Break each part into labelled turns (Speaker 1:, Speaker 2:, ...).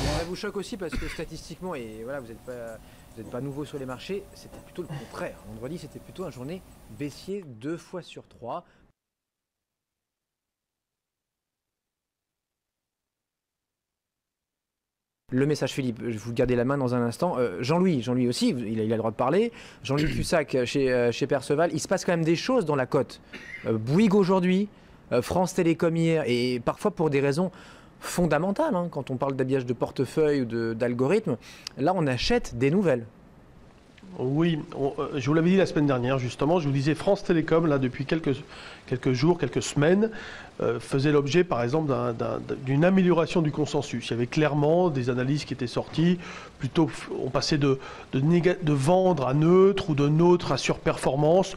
Speaker 1: Ça vous choque aussi parce que statistiquement, et voilà, vous n'êtes pas nouveau sur les marchés, c'était plutôt le contraire. Vendredi, c'était plutôt une journée baissier 2 fois sur 3. Le message, Philippe, je vous gardez la main dans un instant. Jean-Louis aussi, il a le droit de parler. Jean-Louis Cussac chez Perceval, il se passe quand même des choses dans la cote. Bouygues aujourd'hui, France Télécom hier, et parfois pour des raisons fondamentales, hein, quand on parle d'habillage de portefeuille ou d'algorithme, là on achète des nouvelles.
Speaker 2: Oui, je vous l'avais dit la semaine dernière, justement, je vous disais France Télécom, là, depuis quelques jours, quelques semaines, faisait l'objet, par exemple, d'une amélioration du consensus. Il y avait clairement des analyses qui étaient sorties, plutôt, on passait de vendre à neutre ou de neutre à surperformance.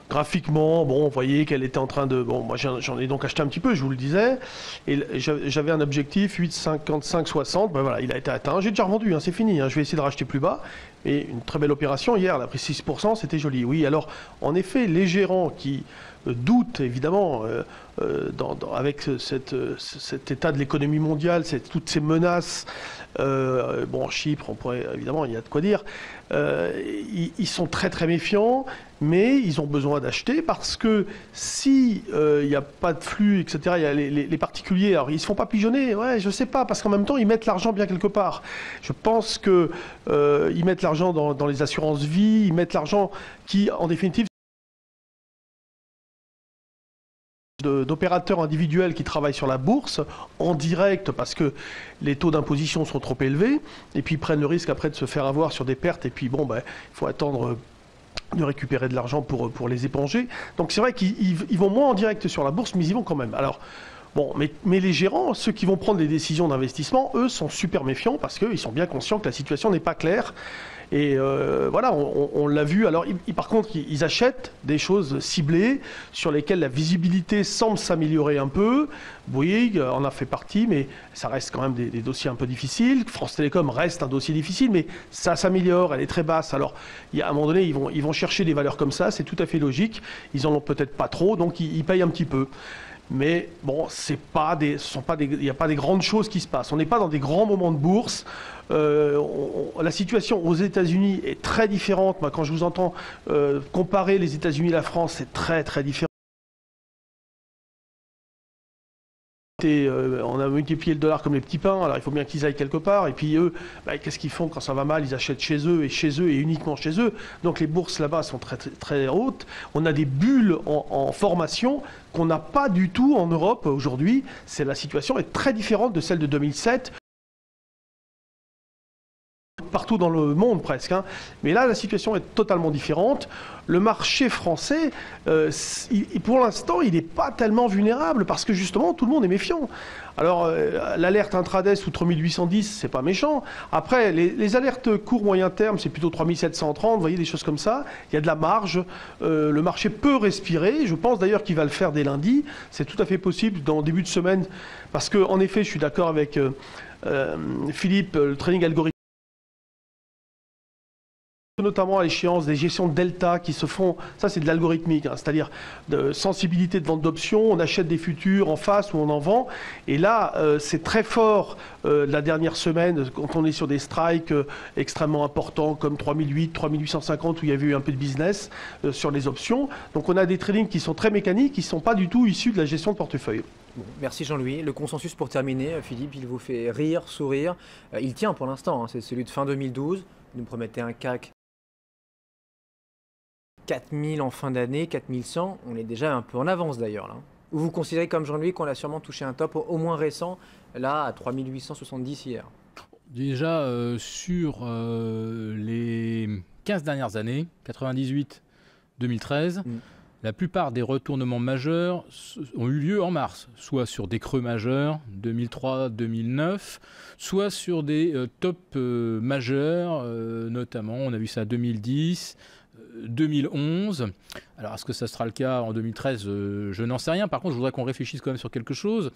Speaker 2: Graphiquement, bon, on voyait qu'elle était en train de... Bon, moi j'en ai donc acheté un petit peu, je vous le disais, et j'avais un objectif 8,55, 60, ben voilà, il a été atteint. J'ai déjà revendu, hein, c'est fini, hein, je vais essayer de racheter plus bas. Et une très belle opération hier, elle a pris 6%, c'était joli. Oui, alors, en effet, les gérants qui doutent, évidemment, avec cet état de l'économie mondiale, toutes ces menaces, bon, Chypre, on pourrait, évidemment, il y a de quoi dire, ils sont très très méfiants, mais ils ont besoin d'acheter parce que si il n'y a pas de flux, etc., il y a les particuliers, alors ils ne se font pas pigeonner, ouais, je ne sais pas, parce qu'en même temps, ils mettent l'argent bien quelque part. Je pense qu'ils mettent l'argent dans les assurances vie, ils mettent l'argent qui, en définitive, d'opérateurs individuels qui travaillent sur la bourse en direct parce que les taux d'imposition sont trop élevés et puis ils prennent le risque après de se faire avoir sur des pertes et puis bon, ben, il faut attendre de récupérer de l'argent pour les éponger. Donc c'est vrai qu'ils vont moins en direct sur la bourse, mais ils y vont quand même. Alors, bon, mais les gérants, ceux qui vont prendre les décisions d'investissement, eux, sont super méfiants parce qu'ils sont bien conscients que la situation n'est pas claire. Et voilà, on l'a vu. Alors, par contre, ils achètent des choses ciblées sur lesquelles la visibilité semble s'améliorer un peu. Bouygues en a fait partie, mais ça reste quand même des dossiers un peu difficiles. France Télécom reste un dossier difficile, mais ça s'améliore, elle est très basse. Alors, à un moment donné, ils vont chercher des valeurs comme ça, c'est tout à fait logique. Ils en ont peut-être pas trop, donc ils payent un petit peu. Mais bon, il n'y a pas des grandes choses qui se passent. On n'est pas dans des grands moments de bourse. La situation aux États-Unis est très différente. Moi, quand je vous entends comparer les États-Unis et la France, c'est très très différent. On a multiplié le dollar comme les petits pains, alors il faut bien qu'ils aillent quelque part. Et puis eux, bah, qu'est-ce qu'ils font quand ça va mal? Ils achètent chez eux et uniquement chez eux. Donc les bourses là-bas sont très, très, très hautes. On a des bulles en formation qu'on n'a pas du tout en Europe aujourd'hui. La situation est très différente de celle de 2007. Partout dans le monde presque, hein. Mais là la situation est totalement différente. Le marché français, pour l'instant, il n'est pas tellement vulnérable parce que justement tout le monde est méfiant. Alors l'alerte intraday sous 3810, c'est pas méchant. Après les alertes court moyen terme, c'est plutôt 3730, vous voyez, des choses comme ça. Il y a de la marge, le marché peut respirer. Je pense d'ailleurs qu'il va le faire dès lundi. C'est tout à fait possible dans le début de semaine parce que en effet, je suis d'accord avec Philippe, le trading algorithmique, notamment à l'échéance des gestions de delta qui se font, ça c'est de l'algorithmique, hein, c'est-à-dire de sensibilité de vente d'options, on achète des futurs en face ou on en vend, et là c'est très fort la dernière semaine quand on est sur des strikes extrêmement importants comme 3008, 3850 où il y avait eu un peu de business sur les options, donc on a des tradings qui sont très mécaniques, qui ne sont pas du tout issus de la gestion de portefeuille.
Speaker 1: Bon, merci Jean-Louis. Le consensus pour terminer, Philippe, il vous fait rire, sourire. Il tient pour l'instant, hein, c'est celui de fin 2012. Vous nous promettez un CAC 4000 en fin d'année, 4100, on est déjà un peu en avance d'ailleurs là. Ou vous considérez comme Jean-Louis qu'on a sûrement touché un top au moins récent, là à 3870 hier?
Speaker 3: Déjà sur les 15 dernières années, 98-2013, la plupart des retournements majeurs ont eu lieu en mars, soit sur des creux majeurs, 2003-2009, soit sur des tops majeurs, notamment on a vu ça 2010, 2011. Alors, est-ce que ça sera le cas en 2013 Je n'en sais rien. Par contre, je voudrais qu'on réfléchisse quand même sur quelque chose.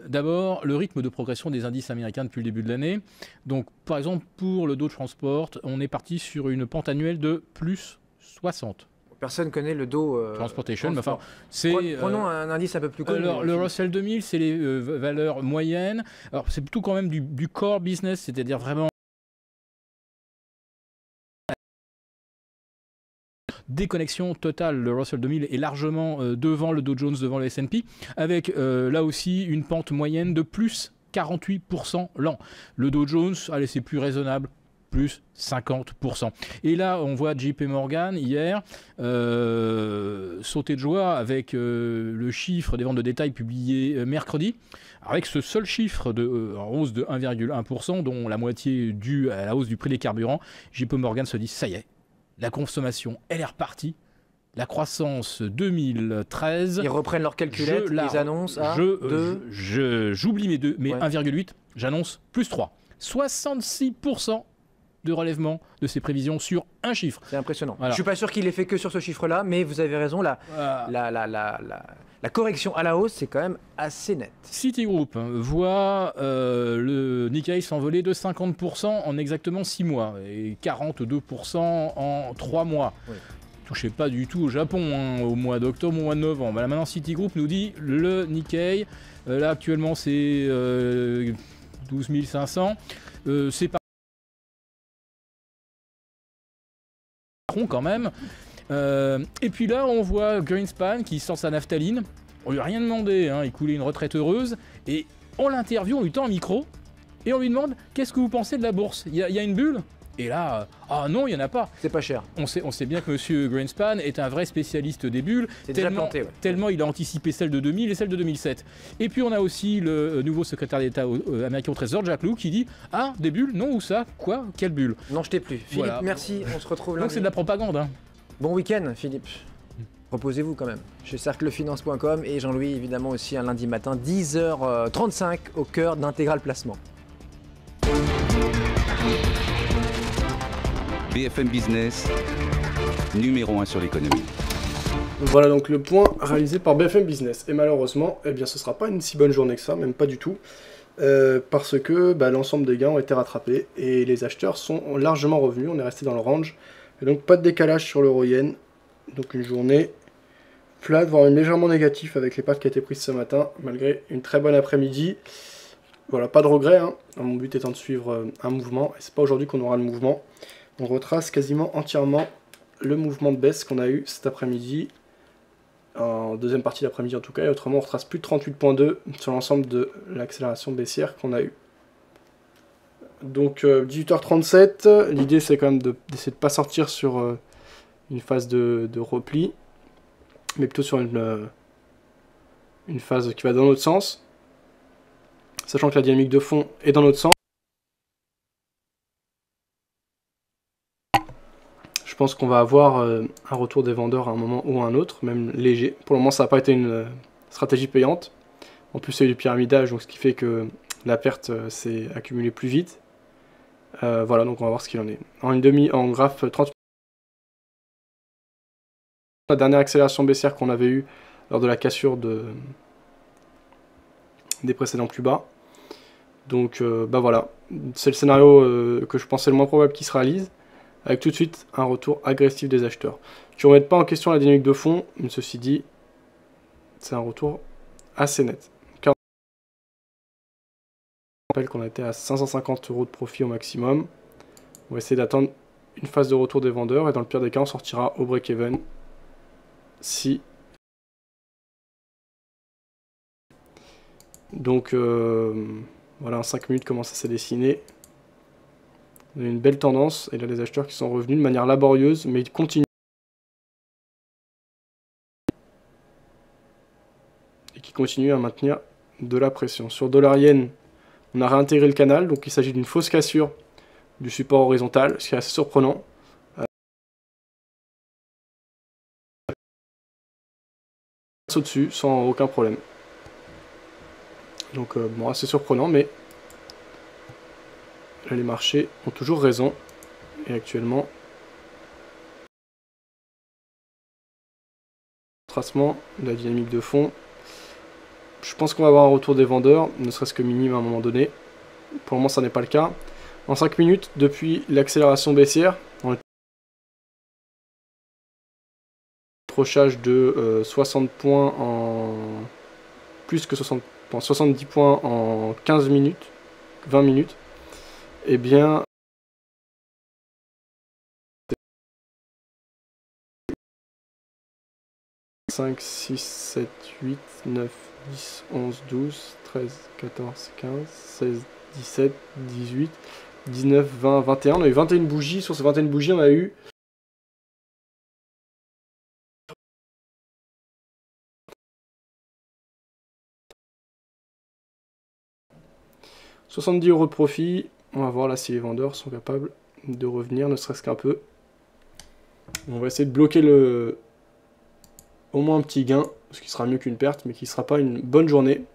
Speaker 3: D'abord, le rythme de progression des indices américains depuis le début de l'année. Donc, par exemple, pour le Dow Transport, on est parti sur une pente annuelle de plus 60.
Speaker 1: Personne connaît le Dow
Speaker 3: Transportation, mais
Speaker 1: Transport.
Speaker 3: enfin, c'est...
Speaker 1: Prenons un indice un peu plus connu.
Speaker 3: Alors, le Russell 2000, c'est les valeurs moyennes. Alors, c'est plutôt quand même du core business, c'est-à-dire vraiment déconnexion totale. Le Russell 2000 est largement devant le Dow Jones, devant le S&P, avec là aussi une pente moyenne de plus 48% l'an. Le Dow Jones, allez, c'est plus raisonnable, plus 50%. Et là, on voit JP Morgan hier sauter de joie avec le chiffre des ventes de détail publié mercredi, avec ce seul chiffre en hausse de 1,1%, dont la moitié due à la hausse du prix des carburants. JP Morgan se dit, ça y est, la consommation, elle est repartie. La croissance 2013...
Speaker 1: Ils reprennent leurs calculettes, ils annoncent à 2...
Speaker 3: J'oublie mes 2, mais
Speaker 1: ouais.
Speaker 3: 1,8, j'annonce plus 3. 66% de relèvement de ces prévisions sur un chiffre.
Speaker 1: C'est impressionnant.
Speaker 3: Voilà.
Speaker 1: Je suis pas sûr qu'il ait fait que sur ce chiffre-là, mais vous avez raison, la correction à la hausse, c'est quand même assez net.
Speaker 3: Citigroup voit le Nikkei s'envoler de 50% en exactement 6 mois et 42% en 3 mois.
Speaker 1: Oui.
Speaker 3: Touchez pas du tout au Japon au mois d'octobre, au mois de novembre. Là maintenant, Citigroup nous dit le Nikkei, là actuellement c'est 12 500, c'est pas quand même. Et puis là, on voit Greenspan qui sort sa naphtaline. On lui a rien demandé, hein, il coulait une retraite heureuse. Et on l'interviewe, on lui tend un micro et on lui demande qu'est-ce que vous pensez de la bourse ? Il y a une bulle ? Et là, ah non, il n'y en a pas.
Speaker 1: C'est pas cher.
Speaker 3: On sait bien que M. Greenspan est un vrai spécialiste des bulles, tellement il a anticipé celle de 2000 et celle de 2007. Et puis on a aussi le nouveau secrétaire d'État américain au Trésor, Jack Lew, qui dit « Ah, des bulles ? Non, où ça ? Quoi ? Quelle bulle ?»
Speaker 1: Non, je t'ai plus. Philippe, voilà. Merci, on se retrouve lundi.
Speaker 3: Donc c'est de la propagande. Hein.
Speaker 1: Bon week-end, Philippe. Reposez-vous quand même. Chez cerclefinance.com et Jean-Louis, évidemment, aussi un lundi matin, 10h35, au cœur d'Intégral Placement.
Speaker 4: BFM Business, numéro 1 sur l'économie.
Speaker 5: Voilà donc le point réalisé par BFM Business. Et malheureusement, eh bien, ce ne sera pas une si bonne journée que ça, même pas du tout. Parce que l'ensemble des gains ont été rattrapés et les acheteurs sont largement revenus. On est resté dans le range. Et donc pas de décalage sur l'euro-yen. Donc une journée plate, voire légèrement négative avec les pertes qui ont été prises ce matin, malgré une très bonne après-midi. Voilà, pas de regret. Hein. Mon but étant de suivre un mouvement. Et c'est pas aujourd'hui qu'on aura le mouvement. On retrace quasiment entièrement le mouvement de baisse qu'on a eu cet après-midi, en deuxième partie d'après-midi en tout cas, et autrement on retrace plus de 38,2 sur l'ensemble de l'accélération baissière qu'on a eu. Donc 18h37, l'idée c'est quand même d'essayer de ne pas sortir sur une phase de repli, mais plutôt sur une phase qui va dans l'autre sens, sachant que la dynamique de fond est dans l'autre sens. Je pense qu'on va avoir un retour des vendeurs à un moment ou à un autre, même léger. Pour le moment, ça n'a pas été une stratégie payante. En plus, il y a eu du pyramidage, donc ce qui fait que la perte s'est accumulée plus vite. Voilà, donc on va voir ce qu'il en est. En graphe 30, la dernière accélération baissière qu'on avait eue lors de la cassure des précédents plus bas. Donc voilà, c'est le scénario que je pensais le moins probable qui se réalise, avec tout de suite un retour agressif des acheteurs, qui ne remettent pas en question la dynamique de fond, mais ceci dit, c'est un retour assez net. Je rappelle qu'on était à 550 € de profit au maximum. On va essayer d'attendre une phase de retour des vendeurs, et dans le pire des cas, on sortira au break-even. Si. Donc, voilà, en 5 minutes, comment ça s'est dessiné. On a une belle tendance, et là les acheteurs qui sont revenus de manière laborieuse, mais ils continuent. Et qui continuent à maintenir de la pression. Sur dollar-yen, on a réintégré le canal, donc il s'agit d'une fausse cassure du support horizontal, ce qui est assez surprenant. Au-dessus, sans aucun problème. Donc bon, assez surprenant, mais là les marchés ont toujours raison, et actuellement tracement de la dynamique de fond, je pense qu'on va avoir un retour des vendeurs, ne serait-ce que minime à un moment donné. Pour le moment ça n'est pas le cas. En 5 minutes, depuis l'accélération baissière, on est accrochage de 60 points en... plus que 60 points, 70 points en 15 minutes, 20 minutes, eh bien... 5, 6, 7, 8, 9, 10, 11, 12, 13, 14, 15, 16, 17, 18, 19, 20, 21. On a eu 21 bougies. Sur ces 21 bougies, on a eu 70 € de profit. On va voir là si les vendeurs sont capables de revenir, ne serait-ce qu'un peu. On va essayer de bloquer au moins un petit gain, ce qui sera mieux qu'une perte, mais qui ne sera pas une bonne journée.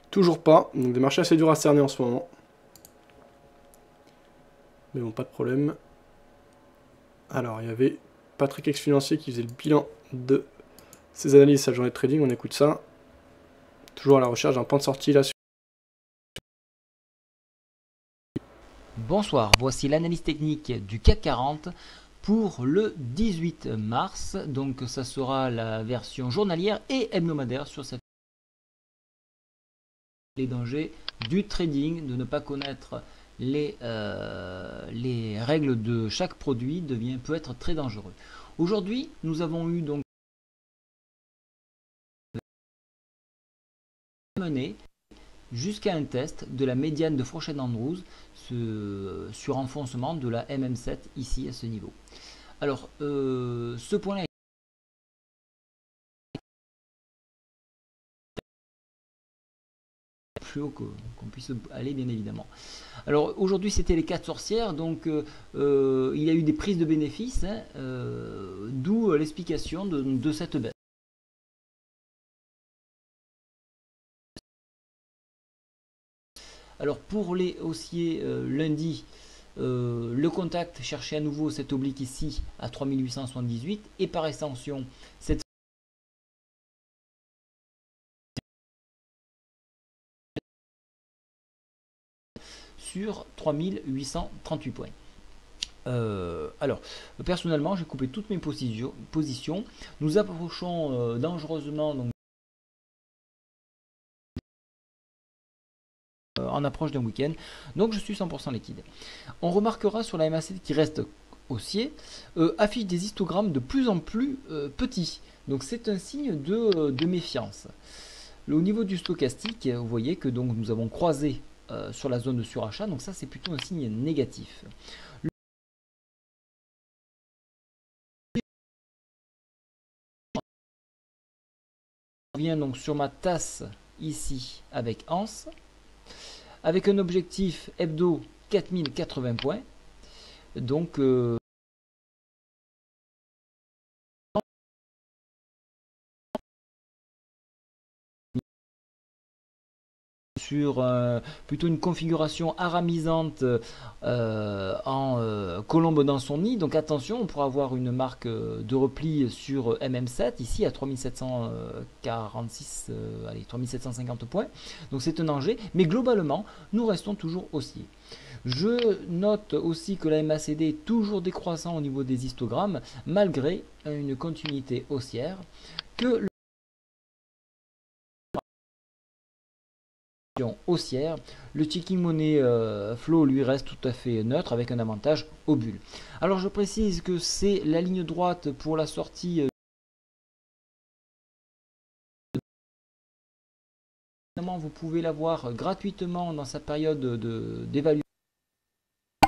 Speaker 5: Toujours pas, donc des marchés assez durs à cerner en ce moment. Mais bon, pas de problème. Alors, il y avait Patrick ex-financier qui faisait le bilan de ses analyses sa journée de trading, on écoute ça. Toujours à la recherche d'un point de sortie là.
Speaker 6: Bonsoir, voici l'analyse technique du CAC 40 pour le 18 mars. Donc ça sera la version journalière et hebdomadaire sur cette... Les dangers du trading, de ne pas connaître les règles de chaque produit peut être très dangereux. Aujourd'hui, nous avons eu donc mené jusqu'à un test de la médiane de Froschet Andrews sur enfoncement de la MM7 ici à ce niveau. Alors, ce point-là est plus haut qu'on puisse aller, bien évidemment. Alors, aujourd'hui, c'était les 4 sorcières, donc il y a eu des prises de bénéfices, hein, d'où l'explication de cette baisse. Alors pour les haussiers, lundi, le contact cherchait à nouveau cette oblique ici à 3878 et par extension cette sur 3838 points. Alors, personnellement, j'ai coupé toutes mes positions. Nous approchons dangereusement donc, en approche d'un week-end, donc je suis 100% liquide. On remarquera sur la MACD qui reste haussier, affiche des histogrammes de plus en plus petits, donc c'est un signe de méfiance. Au niveau du stochastique, vous voyez que donc nous avons croisé sur la zone de surachat, donc ça c'est plutôt un signe négatif. Je reviens donc sur ma tasse ici avec Hans, avec un objectif hebdo 4080 points. Donc sur plutôt une configuration aramisante en colombe dans son nid. Donc attention, on pourra avoir une marque de repli sur MM7 ici à 3746, allez, 3750 points. Donc c'est un danger, mais globalement nous restons toujours haussiers. Je note aussi que la MACD est toujours décroissant au niveau des histogrammes malgré une continuité haussière, que haussière, le checking money flow lui reste tout à fait neutre avec un avantage aux bulles. Alors je précise que c'est la ligne droite pour la sortie. Vous pouvez l'avoir gratuitement dans sa période d'évaluation.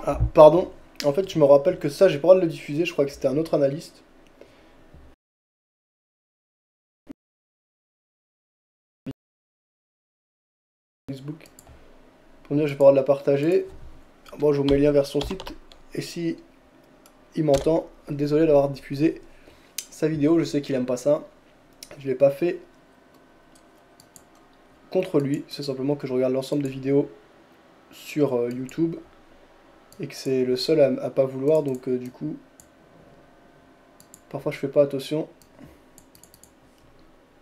Speaker 5: Ah, pardon. En fait, je me rappelle que ça, j'ai pas le droit de le diffuser. Je crois que c'était un autre analyste. Facebook. Pour dire, j'ai pas le droit de la partager. Bon, je vous mets le lien vers son site. Et si il m'entend, désolé d'avoir diffusé sa vidéo. Je sais qu'il aime pas ça. Je l'ai pas fait contre lui. C'est simplement que je regarde l'ensemble des vidéos sur YouTube. Et que c'est le seul à pas vouloir, donc du coup, parfois je fais pas attention.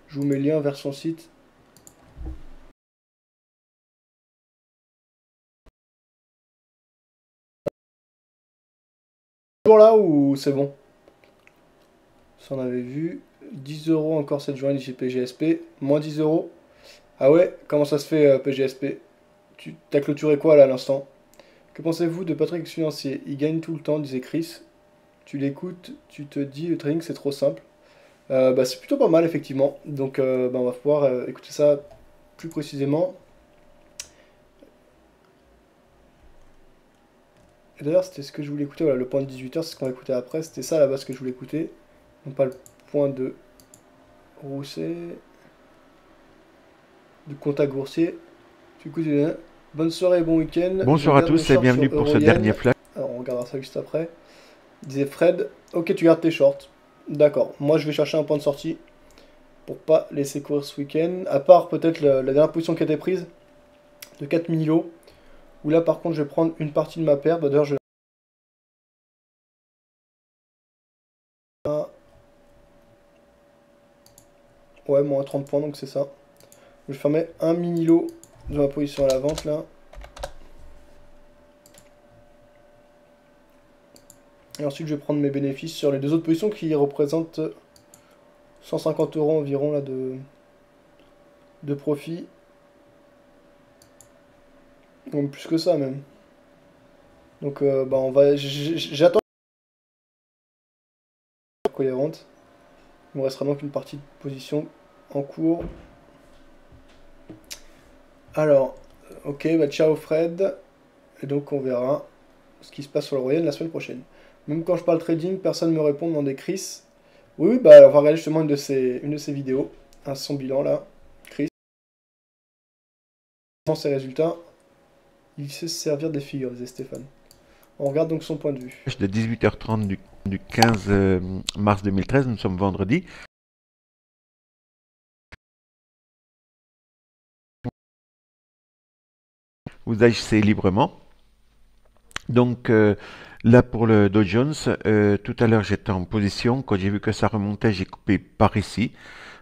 Speaker 5: Je vous mets le lien vers son site. Toujours là ou c'est bon? Ça on avait vu. 10 euros encore cette journée chez PGSP. Moins 10 euros. Ah ouais, comment ça se fait PGSP? Tu t'as clôturé quoi là à l'instant? Que pensez-vous de Patrick Financier? Il gagne tout le temps, disait Chris. Tu l'écoutes, tu te dis le trading c'est trop simple. Bah, c'est plutôt pas mal effectivement. Donc bah, on va pouvoir écouter ça plus précisément. Et d'ailleurs c'était ce que je voulais écouter, voilà, le point de 18h, c'est ce qu'on va écouter après. C'était ça à la base que je voulais écouter. Non pas le point de Rousset. Du contact boursier. Du coup, bonne soirée et bon week-end.
Speaker 7: Bonsoir à tous et bienvenue pour ce dernier flash.
Speaker 5: Alors on regardera ça juste après. Il disait Fred, ok tu gardes tes shorts. D'accord, moi je vais chercher un point de sortie pour pas laisser courir ce week-end. À part peut-être la dernière position qui a été prise de 4000 lots. Où là par contre je vais prendre une partie de ma paire. Bah, d'ailleurs je... Ouais, moins 30 points donc c'est ça. Je vais fermer un mini lot de ma position à la vente là. Et ensuite je vais prendre mes bénéfices sur les deux autres positions qui représentent 150 euros environ là de profit. Donc plus que ça même. Donc bah on va. J'attends cohérente. Il me restera donc une partie de position en cours. Alors, ok, bah ciao Fred. Et donc on verra ce qui se passe sur le Royal la semaine prochaine. Même quand je parle trading, personne ne me répond, demandait Chris. Oui, bah on va regarder justement une de ses vidéos, son bilan là. Chris. Dans ses résultats, il sait se servir des figures, disait Stéphane. On regarde donc son point de vue.
Speaker 7: De 18h30 du 15 mars 2013, nous sommes vendredi. Vous agissez librement. Donc là pour le Dow Jones, tout à l'heure j'étais en position, quand j'ai vu que ça remontait, j'ai coupé par ici.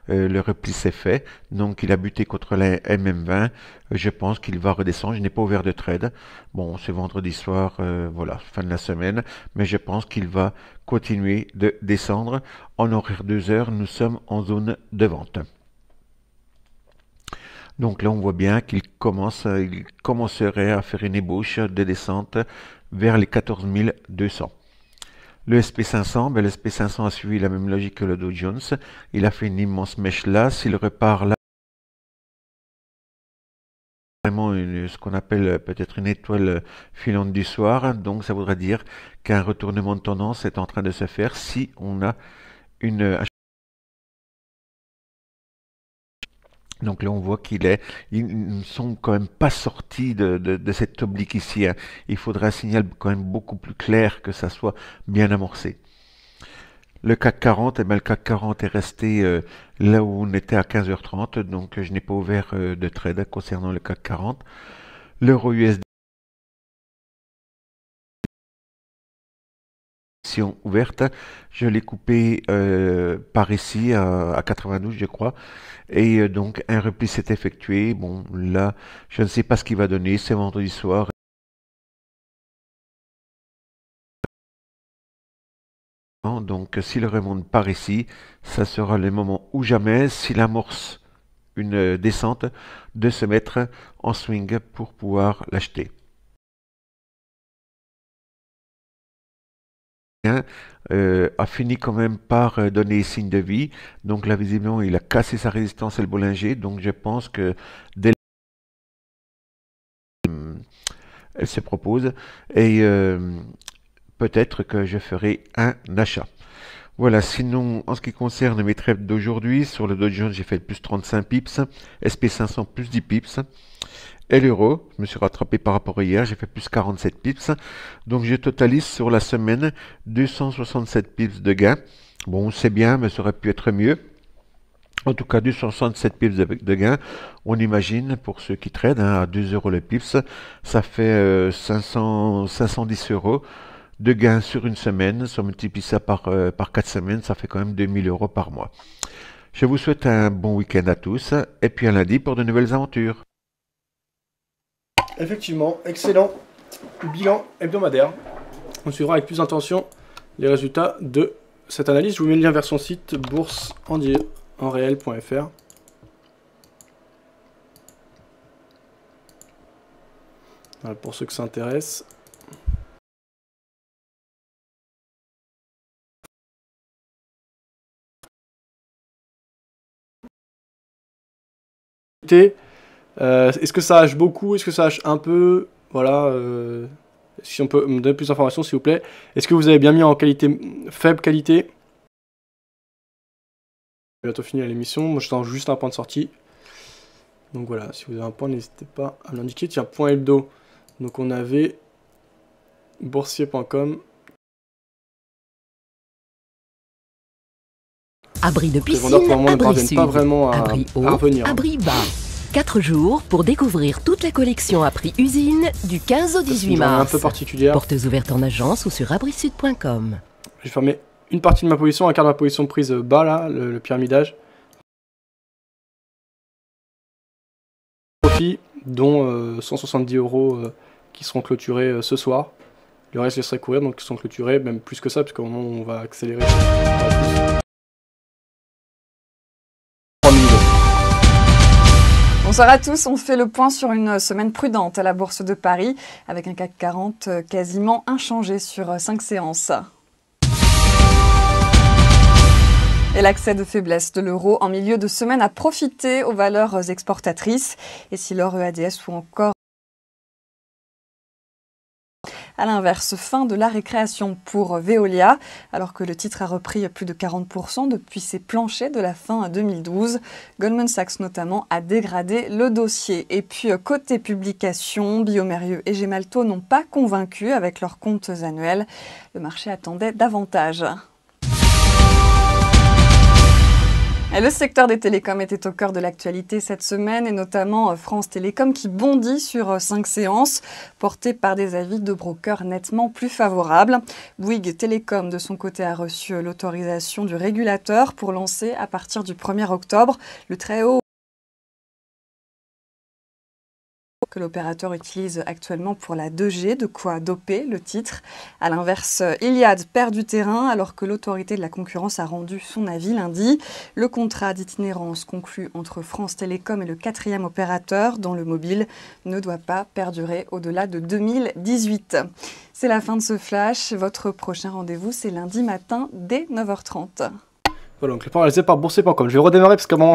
Speaker 7: Le repli s'est fait, donc il a buté contre la MM20. Je pense qu'il va redescendre. Je n'ai pas ouvert de trade. Bon, c'est vendredi soir, voilà, fin de la semaine, mais je pense qu'il va continuer de descendre. En horaire 2 heures, nous sommes en zone de vente. Donc là, on voit bien qu'il commencerait à faire une ébauche de descente vers les 14 200. Le SP500, ben le SP500 a suivi la même logique que le Dow Jones. Il a fait une immense mèche là. S'il repart là, vraiment ce qu'on appelle peut-être une étoile filante du soir. Donc ça voudrait dire qu'un retournement de tendance est en train de se faire si on a une... Donc là, on voit ils ne sont quand même pas sortis de cette oblique ici, hein. Il faudrait un signal quand même beaucoup plus clair que ça soit bien amorcé. Le CAC 40, eh bien, le CAC 40 est resté là où on était à 15h30, donc je n'ai pas ouvert de trade concernant le CAC 40. L'euro USD ouverte, je l'ai coupé par ici à 92 je crois, et donc un repli s'est effectué. Bon là je ne sais pas ce qu'il va donner, c'est vendredi soir. Donc s'il remonte par ici, ça sera le moment ou jamais, s'il amorce une descente, de se mettre en swing pour pouvoir l'acheter. A fini quand même par donner signe de vie. Donc là, visiblement, il a cassé sa résistance et le Bollinger. Donc je pense que dès elle se propose. Et peut-être que je ferai un achat. Voilà, sinon, en ce qui concerne mes trades d'aujourd'hui, sur le Dow Jones, j'ai fait plus 35 pips, SP500 plus 10 pips, et l'euro, je me suis rattrapé par rapport à hier, j'ai fait plus 47 pips, donc je totalise sur la semaine 267 pips de gain. Bon, c'est bien, mais ça aurait pu être mieux. En tout cas, 267 pips de gain, on imagine, pour ceux qui tradent, hein, à 2 euros le pips, ça fait 510 euros de gains sur une semaine. Si on multiplie ça par 4 semaines, ça fait quand même 2000 euros par mois. Je vous souhaite un bon week-end à tous, et puis à lundi pour de nouvelles aventures.
Speaker 5: Effectivement, excellent bilan hebdomadaire. On suivra avec plus d'intention les résultats de cette analyse, je vous mets le lien vers son site bourse-en-réel.fr. Voilà, pour ceux que ça intéresse. Est-ce que ça hache beaucoup? Est-ce que ça hache un peu? Voilà. Si on peut me donner plus d'informations, s'il vous plaît. Est-ce que vous avez bien mis en qualité faible qualité? Bientôt fini l'émission. Moi, je tends juste un point de sortie. Donc voilà, si vous avez un point, n'hésitez pas à me l'indiquer. Tiens, point hebdo. Donc on avait boursier.com.
Speaker 8: Abri de piscine,
Speaker 5: Les vendeurs pour le moment ne
Speaker 8: abri
Speaker 5: parviennent
Speaker 8: sud,
Speaker 5: pas vraiment à
Speaker 8: abri haut,
Speaker 5: revenir.
Speaker 8: abri bas. 4 jours pour découvrir toute la collection à prix usine du 15 au 18
Speaker 5: C'est une journée
Speaker 8: mars.
Speaker 5: un peu particulière.
Speaker 8: Portes ouvertes en agence ou sur abrisud.com.
Speaker 5: J'ai fermé une partie de ma position, un quart de ma position prise bas là, le pyramidage. Profit, dont 170 € qui seront clôturés ce soir. Le reste je laisserai courir, donc ils sont clôturés, même plus que ça, parce qu'au moment où on va accélérer.
Speaker 9: Bonsoir à tous, on fait le point sur une semaine prudente à la Bourse de Paris, avec un CAC 40 quasiment inchangé sur 5 séances. Et l'accès de faiblesse de l'euro en milieu de semaine a profité aux valeurs exportatrices. Et si l'or EADS ou encore à l'inverse, fin de la récréation pour Veolia, alors que le titre a repris plus de 40% depuis ses planchers de la fin 2012. Goldman Sachs notamment a dégradé le dossier. Et puis côté publication, bioMérieux et Gemalto n'ont pas convaincu avec leurs comptes annuels. Le marché attendait davantage. Et le secteur des télécoms était au cœur de l'actualité cette semaine, et notamment France Télécom qui bondit sur 5 séances, portées par des avis de brokers nettement plus favorables. Bouygues Télécom, de son côté, a reçu l'autorisation du régulateur pour lancer à partir du 1er octobre le très haut que l'opérateur utilise actuellement pour la 2G, de quoi doper le titre. A l'inverse, Iliad perd du terrain alors que l'autorité de la concurrence a rendu son avis lundi. Le contrat d'itinérance conclu entre France Télécom et le 4e opérateur dans le mobile ne doit pas perdurer au-delà de 2018. C'est la fin de ce flash. Votre prochain rendez-vous, c'est lundi matin dès 9h30.
Speaker 5: Voilà, donc le point réalisé par boursier.com. Je vais redémarrer parce qu'à un moment